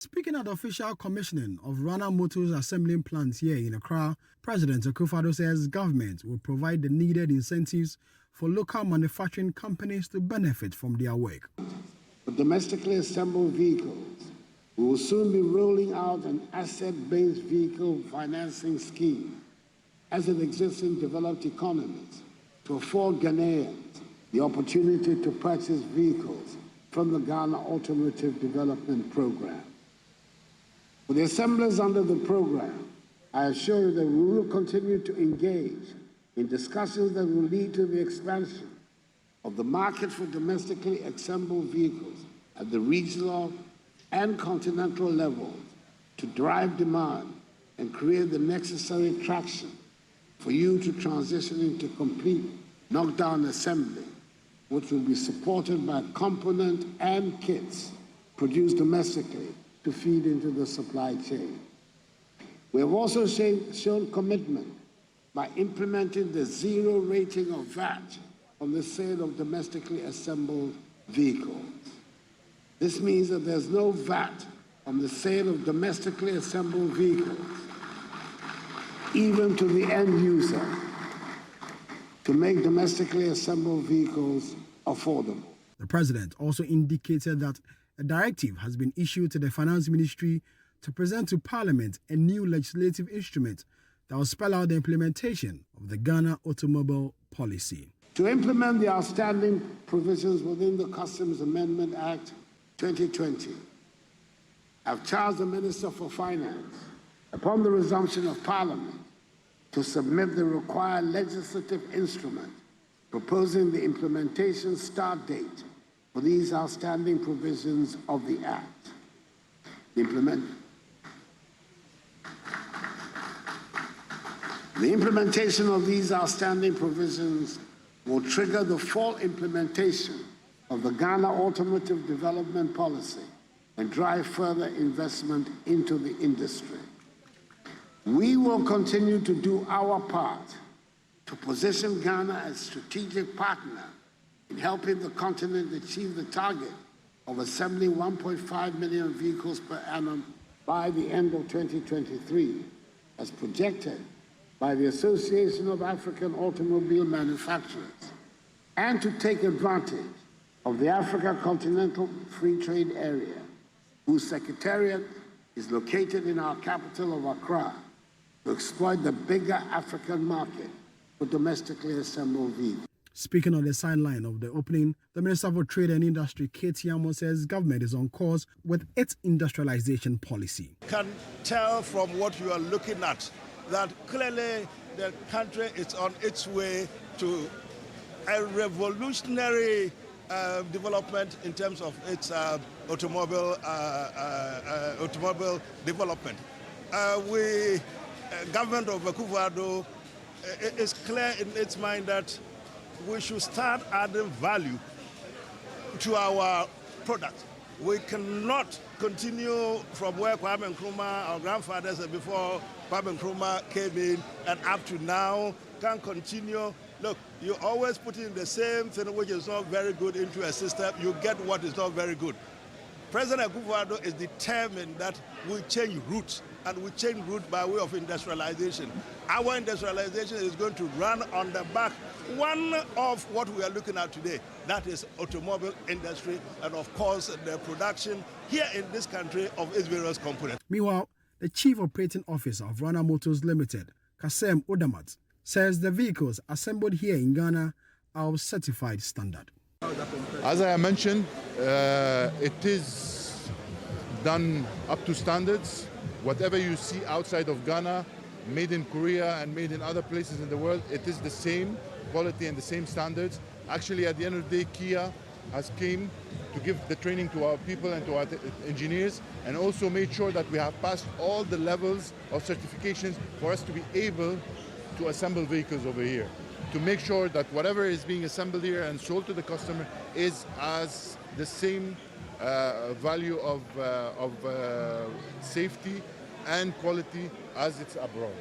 Speaking at the official commissioning of Rana Motors assembling plants here in Accra, President Akufo-Addo says government will provide the needed incentives for local manufacturing companies to benefit from their work. For domestically assembled vehicles, we will soon be rolling out an asset-based vehicle financing scheme as it exists in developed economies to afford Ghanaians the opportunity to purchase vehicles from the Ghana Automotive Development Program. For the assemblers under the program, I assure you that we will continue to engage in discussions that will lead to the expansion of the market for domestically assembled vehicles at the regional and continental levels to drive demand and create the necessary traction for you to transition into complete knockdown assembly, which will be supported by component and kits produced domestically to feed into the supply chain. We have also shown commitment by implementing the zero rating of VAT on the sale of domestically assembled vehicles. This means that there's no VAT on the sale of domestically assembled vehicles, even to the end user, to make domestically assembled vehicles affordable. The president also indicated that a directive has been issued to the Finance Ministry to present to Parliament a new legislative instrument that will spell out the implementation of the Ghana Automobile Policy. To implement the outstanding provisions within the Customs Amendment Act 2020, I've charged the Minister for Finance, upon the resumption of Parliament, to submit the required legislative instrument proposing the implementation start date for these outstanding provisions of the Act. The implementation of these outstanding provisions will trigger the full implementation of the Ghana Automotive Development Policy and drive further investment into the industry. We will continue to do our part to position Ghana as a strategic partner in helping the continent achieve the target of assembling 1.5 million vehicles per annum by the end of 2023, as projected by the Association of African Automobile Manufacturers, and to take advantage of the Africa Continental Free Trade Area, whose secretariat is located in our capital of Accra, to exploit the bigger African market for domestically assembled vehicles. Speaking on the sideline of the opening, the Minister for Trade and Industry, Citi, says government is on course with its industrialization policy. Can tell from what you are looking at that clearly the country is on its way to a revolutionary development in terms of its automobile development. Government of Akufo-Addo is clear in its mind that we should start adding value to our product. We cannot continue from where Kwame Nkrumah, our grandfathers, before Kwame Nkrumah came in and up to now, can't continue. Look, you always put in the same thing which is not very good into a system, you get what is not very good. President Akufo-Addo is determined that we change routes, and we change route by way of industrialization. Our industrialization is going to run on the back, one of what we are looking at today, that is automobile industry, and of course the production here in this country of its various components. Meanwhile, the Chief Operating Officer of Rana Motors Limited, Kasem Odamat, says the vehicles assembled here in Ghana are of certified standard. As I mentioned, it is done up to standards. Whatever you see outside of Ghana, made in Korea and made in other places in the world, it is the same quality and the same standards. Actually, at the end of the day, Kia has came to give the training to our people and to our engineers, and also made sure that we have passed all the levels of certifications for us to be able to assemble vehicles over here, to make sure that whatever is being assembled here and sold to the customer is as the same value of safety and quality as it's abroad.